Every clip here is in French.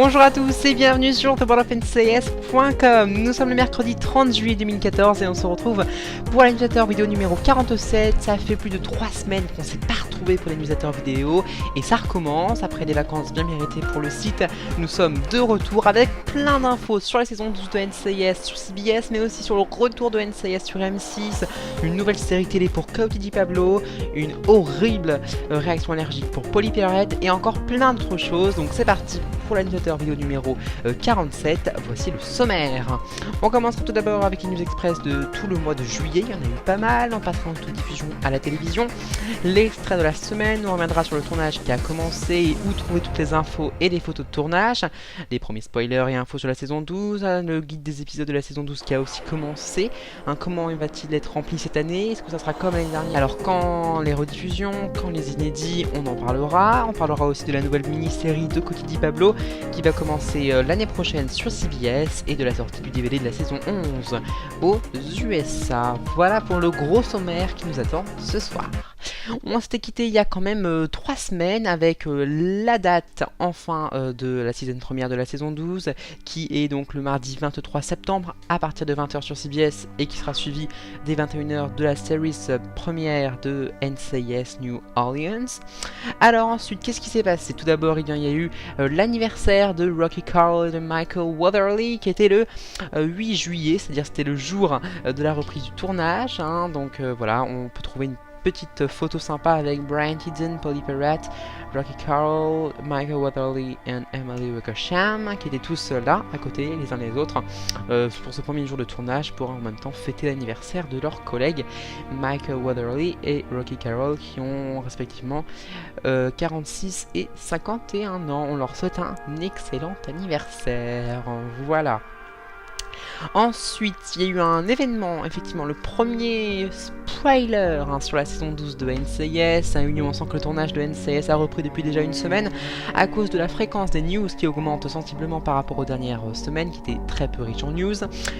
Bonjour à tous et bienvenue sur TheWorldOfNCS.com. Nous sommes le mercredi 30 juillet 2014 et on se retrouve pour la newsletter vidéo numéro 47. Ça fait plus de 3 semaines qu'on s'est pas retrouvés pour les newsletters vidéo et ça recommence après des vacances bien méritées pour le site. Nous sommes de retour avec plein d'infos sur la saison 12 de NCIS sur CBS, mais aussi sur le retour de NCIS sur M6, une nouvelle série télé pour Coyote DiPablo, une horrible réaction allergique pour Polly Pirate et encore plein d'autres choses. Donc c'est parti pour la newsletter vidéo numéro 47, voici le sommaire. On commencera tout d'abord avec une news express de tout le mois de juillet, il y en a eu pas mal, on passera en toute diffusion à la télévision. L'extrait de la semaine, on reviendra sur le tournage qui a commencé et où trouver toutes les infos et les photos de tournage, les premiers spoilers et infos sur la saison 12, le guide des épisodes de la saison 12 qui a aussi commencé, comment va-t-il être rempli cette année, est-ce que ça sera comme l'année dernière, alors quand les rediffusions, quand les inédits, on en parlera, on parlera aussi de la nouvelle mini-série de Coyote DiPablo qui va commencer l'année prochaine sur CBS et de la sortie du DVD de la saison 11 aux USA. Voilà pour le gros sommaire qui nous attend ce soir. On s'était quitté il y a quand même 3 semaines avec la date enfin de la season première de la saison 12 qui est donc le mardi 23 septembre à partir de 20h sur CBS et qui sera suivi dès 21h de la série première de NCIS New Orleans. Alors ensuite, qu'est-ce qui s'est passé? Tout d'abord, il y a eu l'anniversaire de Rocky Carroll et de Michael Weatherly qui était le 8 juillet, c'est-à-dire c'était le jour de la reprise du tournage. Donc voilà, on peut trouver une petite photo sympa avec Brian Tidden, Polly Pirate, Rocky Carroll, Michael Weatherly et Emily Wickersham qui étaient tous là à côté les uns les autres pour ce premier jour de tournage pour en même temps fêter l'anniversaire de leurs collègues Michael Weatherly et Rocky Carroll qui ont respectivement 46 et 51 ans. On leur souhaite un excellent anniversaire. Voilà. Ensuite, il y a eu un événement, effectivement, le premier spoiler sur la saison 12 de NCIS. On sent que le tournage de NCIS a repris depuis déjà une semaine à cause de la fréquence des news qui augmente sensiblement par rapport aux dernières semaines qui étaient très peu riches en news.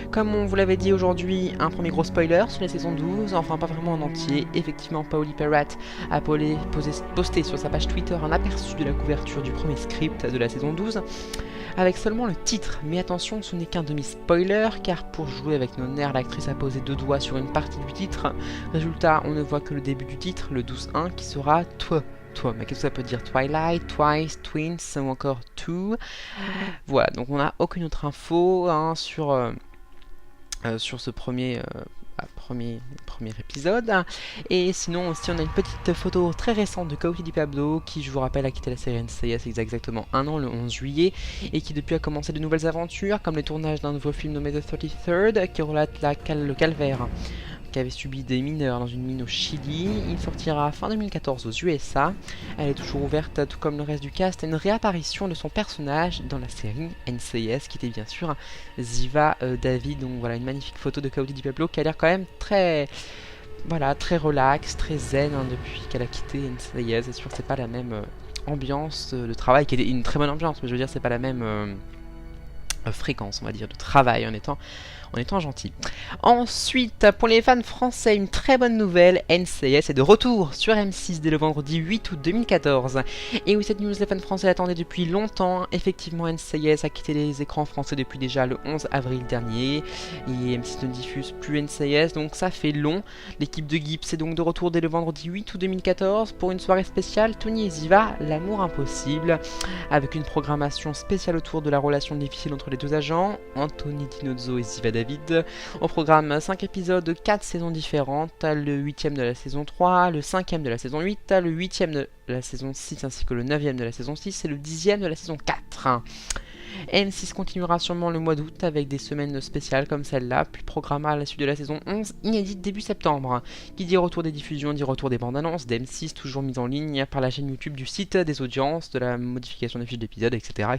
Comme on vous l'avait dit aujourd'hui, un premier gros spoiler sur la saison 12, enfin pas vraiment en entier. Effectivement, Polly Pirate a posté sur sa page Twitter un aperçu de la couverture du premier script de la saison 12. Avec seulement le titre, mais attention, ce n'est qu'un demi-spoiler, car pour jouer avec nos nerfs, l'actrice a posé 2 doigts sur une partie du titre. Résultat, on ne voit que le début du titre, le 12-1, qui sera toi. Mais qu'est-ce que ça peut dire? Twilight, Twice, Twins ou encore Two. Voilà, donc on n'a aucune autre info sur ce premier épisode. Et sinon aussi on a une petite photo très récente de Coyote DiPablo qui, je vous rappelle, a quitté la série NCIS il y a exactement un an, le 11 juillet, et qui depuis a commencé de nouvelles aventures comme le tournage d'un nouveau film nommé The 33rd qui relate le calvaire qu'avait subi des mineurs dans une mine au Chili. Il sortira fin 2014 aux USA. Elle est toujours ouverte, tout comme le reste du cast, à une réapparition de son personnage dans la série NCIS, qui était bien sûr Ziva David. Donc voilà, une magnifique photo de Coyote DiPablo qui a l'air quand même très relax, très zen depuis qu'elle a quitté NCIS. C'est sûr que c'est pas la même ambiance de travail, qui est une très bonne ambiance, mais je veux dire c'est pas la même fréquence, on va dire, de travail en étant gentil. Ensuite, pour les fans français, une très bonne nouvelle, NCIS est de retour sur M6 dès le vendredi 8 août 2014. Et oui, cette news, les fans français l'attendaient depuis longtemps. Effectivement, NCIS a quitté les écrans français depuis déjà le 11 avril dernier. Et M6 ne diffuse plus NCIS, donc ça fait long. L'équipe de Gibbs est donc de retour dès le vendredi 8 août 2014 pour une soirée spéciale Tony et Ziva, l'amour impossible, avec une programmation spéciale autour de la relation difficile entre les deux agents, Anthony Dinozzo et Ziva David. Au programme 5 épisodes de 4 saisons différentes, le 8ème de la saison 3, le 5ème de la saison 8, le 8ème de la saison 6 ainsi que le 9ème de la saison 6 et le 10ème de la saison 4. M6 continuera sûrement le mois d'août avec des semaines spéciales comme celle-là, puis programmera à la suite de la saison 11, inédite début septembre. Qui dit retour des diffusions dit retour des bandes annonces d'M6, toujours mise en ligne par la chaîne YouTube du site, des audiences, de la modification des fiches d'épisodes, etc.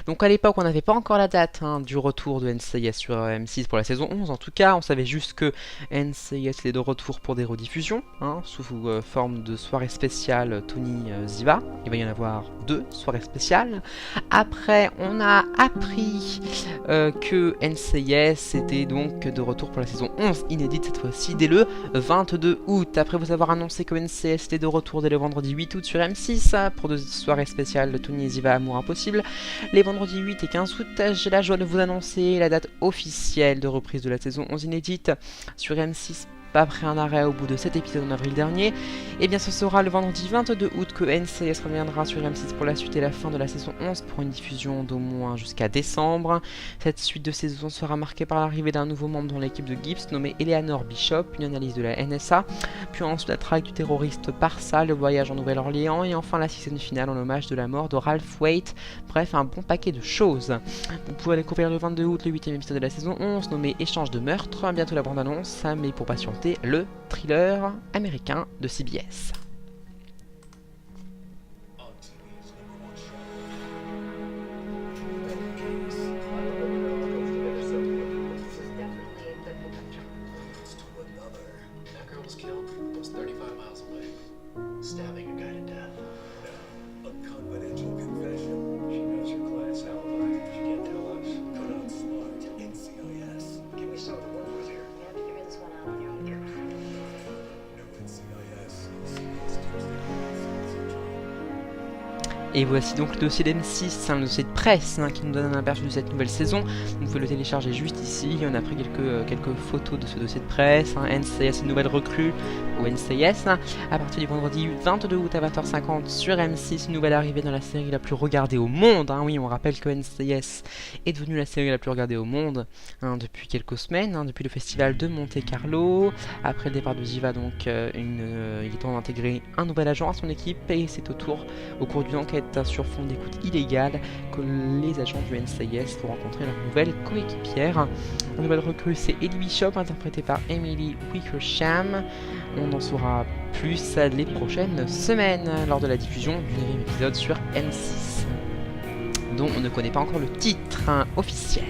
Donc à l'époque, on n'avait pas encore la date du retour de NCIS sur M6 pour la saison 11. En tout cas, on savait juste que NCIS est de retour pour des rediffusions, sous forme de soirée spéciale Tony Ziva. Il va y en avoir 2 soirées spéciales. Après, on a appris que NCIS était donc de retour pour la saison 11, inédite cette fois-ci, dès le 22 août. Après vous avoir annoncé que NCIS était de retour dès le vendredi 8 août sur M6, pour 2 soirées spéciales de Tony Ziva Amour Impossible, les vendredis 8 et 15 août, j'ai la joie de vous annoncer la date officielle de reprise de la saison 11 inédite sur M6. Après un arrêt au bout de 7 épisodes en avril dernier, et bien ce sera le vendredi 22 août que NCIS reviendra sur M6 pour la suite et la fin de la saison 11 pour une diffusion d'au moins jusqu'à décembre. Cette suite de saison sera marquée par l'arrivée d'un nouveau membre dans l'équipe de Gibbs nommé Eleanor Bishop, une analyse de la NSA, puis ensuite la traque du terroriste Parsa, le voyage en Nouvelle-Orléans et enfin la season finale en hommage de la mort de Ralph Waite. Bref, un bon paquet de choses. Vous pouvez découvrir le 22 août le 8e épisode de la saison 11 nommé Échange de meurtre, bientôt la bande-annonce, mais pour patienter, le thriller américain de CBS. Et voici donc le dossier d'M6, le dossier de presse qui nous donne un aperçu de cette nouvelle saison. Vous pouvez le télécharger juste ici. On a pris quelques photos de ce dossier de presse. NCIS, une nouvelle recrue au NCIS. À partir du vendredi 22 août à 20h50 sur M6, une nouvelle arrivée dans la série la plus regardée au monde. Oui, on rappelle que NCIS est devenue la série la plus regardée au monde depuis quelques semaines, depuis le festival de Monte Carlo. Après le départ de Ziva, donc, il est temps d'intégrer un nouvel agent à son équipe et c'est au cours d'une enquête sur fond d'écoute illégale que les agents du NCIS vont rencontrer leur nouvelle coéquipière. La nouvelle recrue, c'est Ellie Bishop, interprétée par Emily Wickersham. On en saura plus les prochaines semaines lors de la diffusion du 9e épisode sur M6, dont on ne connaît pas encore le titre officiel.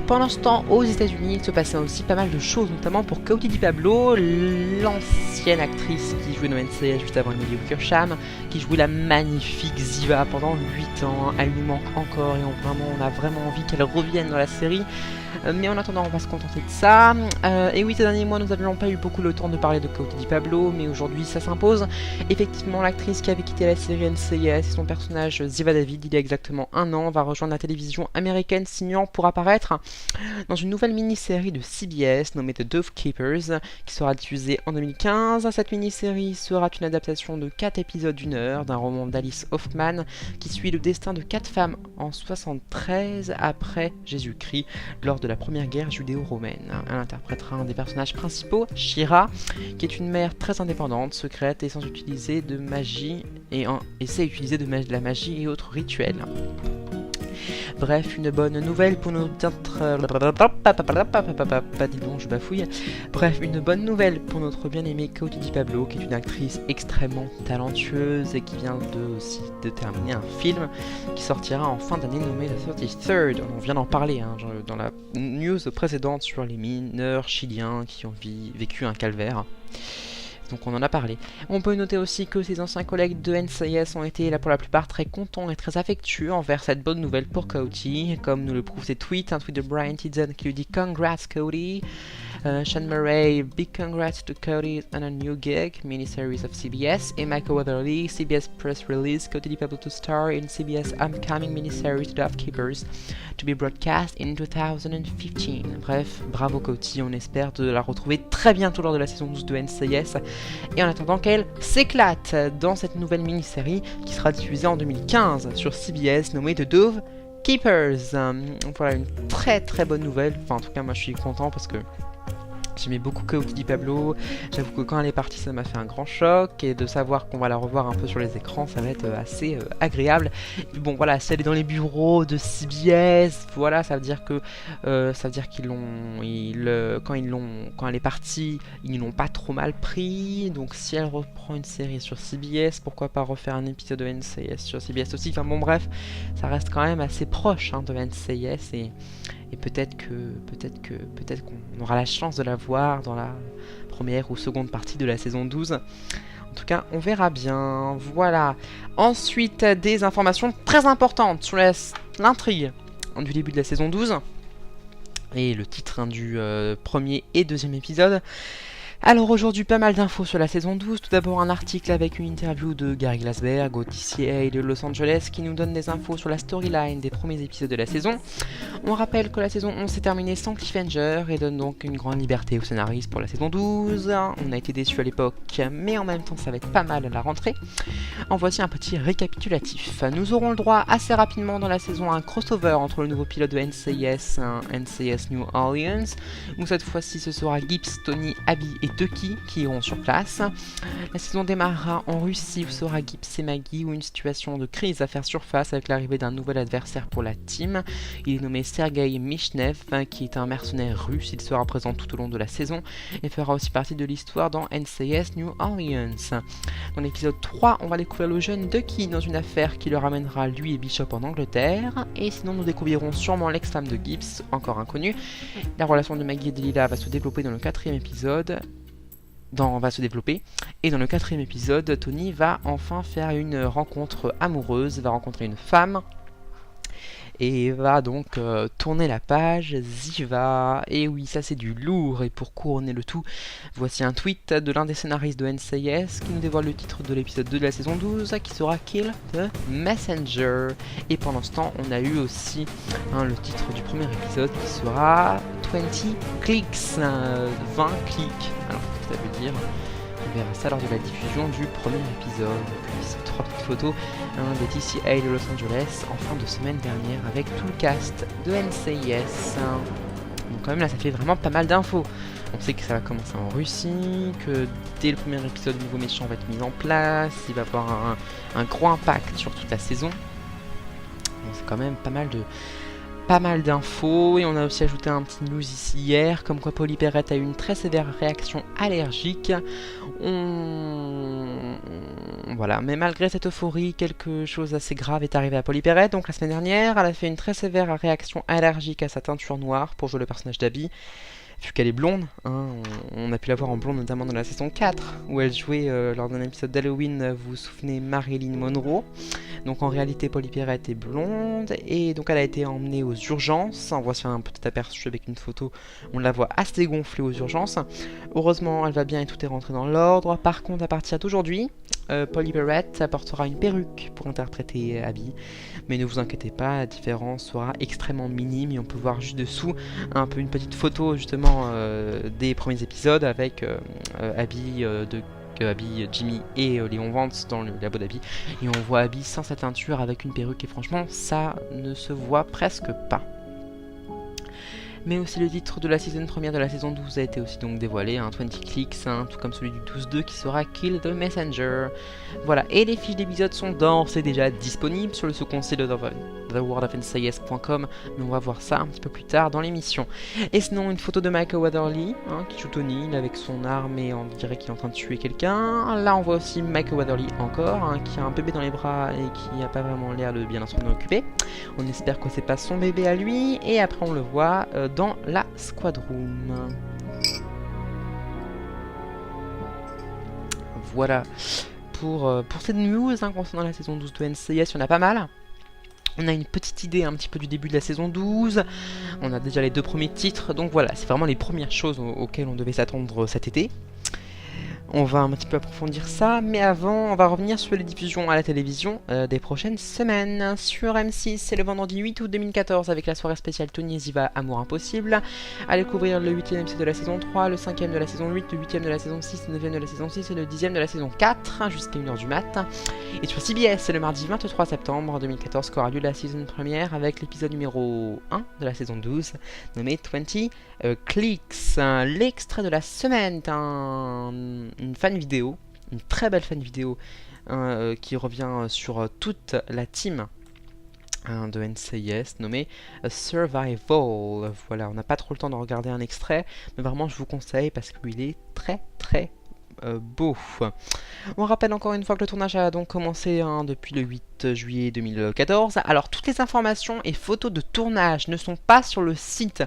Pendant ce temps, aux États-Unis, il se passait aussi pas mal de choses, notamment pour Coty DiPablo, l'ancienne actrice qui jouait dans NCIS juste avant Emily Wickersham, qui jouait la magnifique Ziva pendant 8 ans. Elle nous manque encore et on a vraiment envie qu'elle revienne dans la série. Mais en attendant, on va se contenter de ça. Et oui, ces derniers mois, nous n'avions pas eu beaucoup le temps de parler de Coty DiPablo, mais aujourd'hui, ça s'impose. Effectivement, l'actrice qui avait quitté la série NCIS et son personnage Ziva David, il y a exactement 1 an, va rejoindre la télévision américaine, signant pour apparaître dans une nouvelle mini-série de CBS nommée The Dove Keepers, qui sera diffusée en 2015. Cette mini-série sera une adaptation de 4 épisodes d'1 heure d'un roman d'Alice Hoffman qui suit le destin de 4 femmes en 73 après Jésus-Christ, lors de la première guerre judéo-romaine. Elle interprétera un des personnages principaux, Shira, qui est une mère très indépendante, secrète et sans utiliser de magie et sait utiliser de la magie et autres rituels. Bref, une bonne nouvelle pour notre... je bafouille. Bref, une bonne nouvelle pour notre bien-aimée Coty DiPablo, qui est une actrice extrêmement talentueuse et qui vient de terminer un film qui sortira en fin d'année nommé The 33rd. On vient d'en parler dans la news précédente sur les mineurs chiliens qui ont vécu un calvaire. Donc on en a parlé. On peut noter aussi que ses anciens collègues de NCIS ont été là pour la plupart très contents et très affectueux envers cette bonne nouvelle pour Coty, comme nous le prouvent ses tweets, un tweet de Brian Tidson qui lui dit "Congrats Coty", Sean Murray, "Big congrats to Coty on a new gig, miniseries of CBS", et Michael Weatherly, "CBS press release, Coty DiPablo to star in CBS upcoming miniseries Dove Keepers to be broadcast in 2015. Bref, bravo Coty, on espère de la retrouver très bientôt lors de la saison 12 de NCIS. Et en attendant qu'elle s'éclate dans cette nouvelle mini-série qui sera diffusée en 2015 sur CBS nommée The Dove Keepers. Voilà une très très bonne nouvelle. Enfin en tout cas moi je suis content parce que J'aimais beaucoup Coyote Di Pablo. J'avoue que quand elle est partie, ça m'a fait un grand choc. Et de savoir qu'on va la revoir un peu sur les écrans, ça va être assez agréable. Et puis bon, voilà, si elle est dans les bureaux de CBS, voilà, ça veut dire que qu'ils quand elle est partie, ils l'ont pas trop mal pris. Donc si elle reprend une série sur CBS, pourquoi pas refaire un épisode de NCIS sur CBS aussi. Enfin bon, bref, ça reste quand même assez proche de NCIS et peut-être qu'on aura la chance de la voir dans la première ou seconde partie de la saison 12. En tout cas, on verra bien. Voilà. Ensuite, des informations très importantes sur l'intrigue du début de la saison 12. Et le titre du premier et deuxième épisode. Alors aujourd'hui, pas mal d'infos sur la saison 12. Tout d'abord un article avec une interview de Gary Glassberg au TCA de Los Angeles qui nous donne des infos sur la storyline des premiers épisodes de la saison. On rappelle que la saison 11 s'est terminée sans cliffhanger et donne donc une grande liberté aux scénaristes pour la saison 12. On a été déçus à l'époque, mais en même temps ça va être pas mal à la rentrée. En voici un petit récapitulatif. Nous aurons le droit assez rapidement dans la saison à un crossover entre le nouveau pilote de NCIS, NCIS New Orleans, où cette fois-ci ce sera Gibbs, Tony, Abby et Ducky qui iront sur place. La saison démarrera en Russie où sera Gibbs et Maggie, où une situation de crise va faire surface avec l'arrivée d'un nouvel adversaire pour la team. Il est nommé Sergei Michnev, qui est un mercenaire russe. Il sera présent tout au long de la saison et fera aussi partie de l'histoire dans NCIS New Orleans. Dans l'épisode 3, on va découvrir le jeune Ducky dans une affaire qui le ramènera lui et Bishop en Angleterre. Et sinon nous découvrirons sûrement l'ex-femme de Gibbs, encore inconnue. La relation de Maggie et Delilah va se développer dans le quatrième épisode. Et dans le quatrième épisode, Tony va enfin faire une rencontre amoureuse, va rencontrer une femme et va donc tourner la page. Ziva, et oui, ça c'est du lourd. Et pour couronner le tout, voici un tweet de l'un des scénaristes de NCIS qui nous dévoile le titre de l'épisode 2 de la saison 12 qui sera Kill the Messenger. Et pendant ce temps, on a eu aussi le titre du premier épisode qui sera 20 clicks, 20 clics. Alors qu'est-ce que ça veut dire? On verra ça lors de la diffusion du premier épisode. Et puis ces 3 petites photos des TCA de Los Angeles en fin de semaine dernière avec tout le cast de NCIS. Donc quand même là ça fait vraiment pas mal d'infos. On sait que ça va commencer en Russie, que dès le premier épisode le nouveau méchant va être mis en place, il va avoir un gros impact sur toute la saison. Donc c'est quand même pas mal d'infos. Et on a aussi ajouté un petit news ici hier, comme quoi Polly Perrette a eu une très sévère réaction allergique. Voilà, mais malgré cette euphorie, quelque chose d'assez grave est arrivé à Polly Perrette. Donc la semaine dernière, elle a fait une très sévère réaction allergique à sa teinture noire pour jouer le personnage d'Abby. Vu qu'elle est blonde, on a pu la voir en blonde notamment dans la saison 4 où elle jouait lors d'un épisode d'Halloween, vous vous souvenez, Marilyn Monroe. Donc en réalité Polly Perrette est blonde et donc elle a été emmenée aux urgences. On voit sur un petit aperçu avec une photo, on la voit assez gonflée aux urgences. Heureusement elle va bien et tout est rentré dans l'ordre. Par contre à partir d'aujourd'hui, Polly Perrette apportera une perruque pour interpréter Abby. Mais ne vous inquiétez pas, la différence sera extrêmement minime et on peut voir juste dessous un peu une petite photo justement des premiers épisodes avec Abby, Jimmy et Léon Vance dans le labo d'Abby. Et on voit Abby sans sa teinture avec une perruque et franchement ça ne se voit presque pas. Mais aussi le titre de la saison première de la saison 12 a été aussi donc dévoilé, 20 clics, tout comme celui du 12-2 qui sera Kill the Messenger. Voilà, et les fiches d'épisodes sont d'ores et déjà disponibles sur le sous-conseil de theworldofncis.com, mais on va voir ça un petit peu plus tard dans l'émission. Et sinon une photo de Michael Weatherly qui joue Tony avec son arme et on dirait qu'il est en train de tuer quelqu'un. Là on voit aussi Michael Weatherly encore, qui a un bébé dans les bras et qui n'a pas vraiment l'air de bien s'en occuper. On espère que c'est pas son bébé à lui, et après on le voit dans la Squad Room. Voilà pour cette news concernant la saison 12 de NCIS, il y en a pas mal. On a une petite idée un petit peu du début de la saison 12, on a déjà les 2 premiers titres, donc voilà, c'est vraiment les premières choses auxquelles on devait s'attendre cet été. On va un petit peu approfondir ça, mais avant, on va revenir sur les diffusions à la télévision des prochaines semaines. Sur M6, c'est le vendredi 8 août 2014 avec la soirée spéciale Tony et Ziva Amour Impossible. À découvrir le 8e épisode de la saison 3, le 5e de la saison 8, le 8e de la saison 6, le 9e de la saison 6 et le 10e de la saison 4 jusqu'à 1h du mat. Et sur CBS, c'est le mardi 23 septembre 2014 qu'aura lieu la saison première avec l'épisode numéro 1 de la saison 12 nommé 20 Clicks. L'extrait de la semaine est une fan vidéo, une très belle fan vidéo qui revient sur toute la team de NCIS nommé Survival. Voilà, on n'a pas trop le temps de regarder un extrait, mais vraiment je vous conseille parce qu'il est très beau. On rappelle encore une fois que le tournage a donc commencé depuis le 8 juillet 2014. Alors toutes les informations et photos de tournage ne sont pas sur le site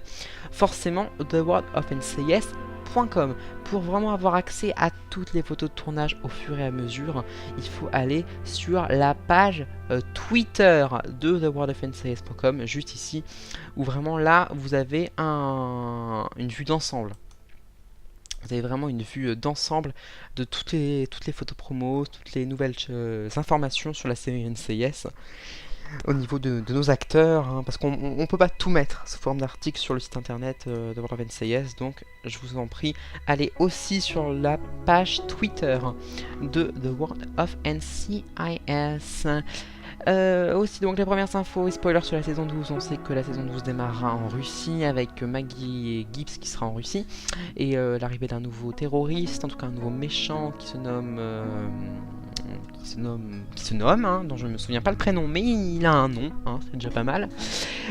forcément theworldofncis.com. Pour vraiment avoir accès à toutes les photos de tournage au fur et à mesure, il faut aller sur la page Twitter de theworldofncis.com, juste ici, où vraiment là vous avez une vue d'ensemble. Vous avez vraiment une vue d'ensemble de toutes les photos promos, toutes les nouvelles informations sur la série NCIS au niveau de nos acteurs, parce qu'on ne peut pas tout mettre sous forme d'article sur le site internet de World of NCIS, donc je vous en prie, allez aussi sur la page Twitter de The World of NCIS. Aussi donc les premières infos et spoilers sur la saison 12, on sait que la saison 12 démarrera en Russie avec Maggie et Gibbs qui sera en Russie et l'arrivée d'un nouveau terroriste, en tout cas un nouveau méchant qui se nomme dont je ne me souviens pas le prénom, mais il a un nom, c'est déjà pas mal.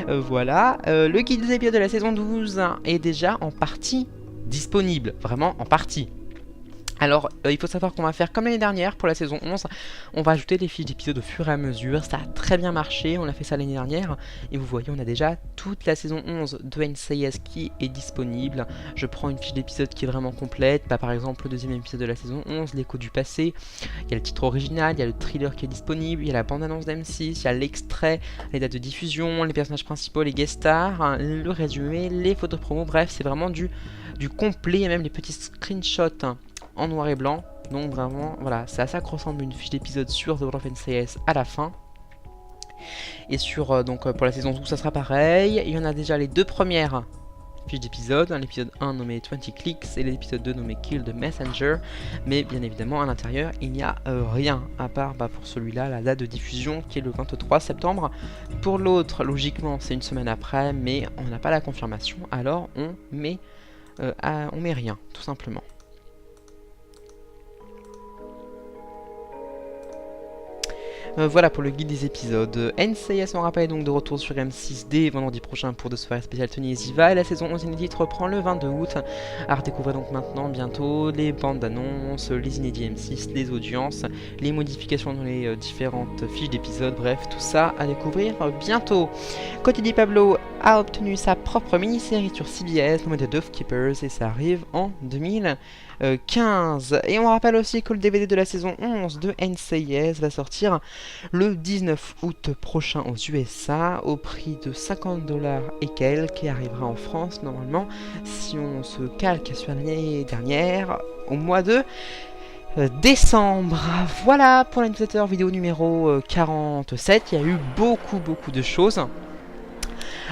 Voilà, le guide des épisodes de la saison 12 est déjà en partie disponible, vraiment en partie. Alors, il faut savoir qu'on va faire comme l'année dernière pour la saison 11, on va ajouter les fiches d'épisodes au fur et à mesure, ça a très bien marché, on a fait ça l'année dernière, et vous voyez on a déjà toute la saison 11 de NCIS qui est disponible. Je prends une fiche d'épisode qui est vraiment complète, par exemple le deuxième épisode de la saison 11, l'écho du passé, il y a le titre original, il y a le thriller qui est disponible, il y a la bande-annonce d'M6, il y a l'extrait, les dates de diffusion, les personnages principaux, les guest stars, le résumé, les photos promo, bref c'est vraiment du complet, et même les petits screenshots en noir et blanc, donc vraiment voilà, c'est à ça que ressemble une fiche d'épisode sur The World of NCIS à la fin. Et sur donc pour la saison 12 ça sera pareil, il y en a déjà les deux premières fiches d'épisode, l'épisode 1 nommé 20 Clicks et l'épisode 2 nommé Kill the Messenger, mais bien évidemment à l'intérieur il n'y a rien à part pour celui-là, la date de diffusion qui est le 23 septembre. Pour l'autre logiquement c'est une semaine après, mais on n'a pas la confirmation, alors on met rien tout simplement. Voilà pour le guide des épisodes. NCIS on rappelle donc de retour sur M6 dès vendredi prochain pour de soirées spéciales Tony et Ziva, et la saison 11 inédite reprend le 22 août. À redécouvrir donc maintenant bientôt les bandes d'annonces, les inédits M6, les audiences, les modifications dans les différentes fiches d'épisodes, bref tout ça à découvrir bientôt. Côté Di Pablo a obtenu sa propre mini-série sur CBS nommée The Dove Keepers et ça arrive en 2015. Et on rappelle aussi que le DVD de la saison 11 de NCIS va sortir le 19 août prochain aux USA au prix de 50$ et quelques, qui arrivera en France normalement si on se calque sur l'année dernière au mois de décembre. Voilà pour la newsletter vidéo numéro 47, il y a eu beaucoup de choses.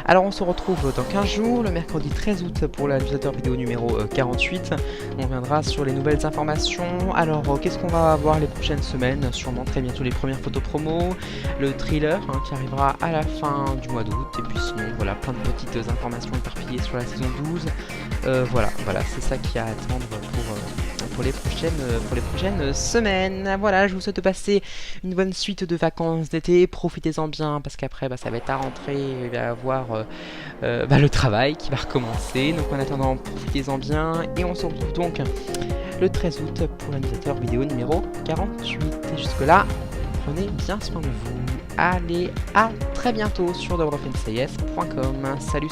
Alors on se retrouve dans 15 jours, le mercredi 13 août pour la newsletter vidéo numéro 48. On reviendra sur les nouvelles informations. Alors qu'est-ce qu'on va avoir les prochaines semaines? Sûrement très bientôt les premières photos promo, le thriller qui arrivera à la fin du mois d'août. Et puis sinon voilà, plein de petites informations éparpillées sur la saison 12. Voilà, c'est ça qu'il y a à attendre pour les prochaines semaines. Voilà, je vous souhaite de passer une bonne suite de vacances d'été, profitez-en bien parce qu'après ça va être à rentrer, il va y avoir le travail qui va recommencer, donc en attendant profitez-en bien et on se retrouve donc le 13 août pour la newsletter vidéo numéro 48. Et jusque là, prenez bien soin de vous. Allez, à très bientôt sur theworldofncis.com. Salut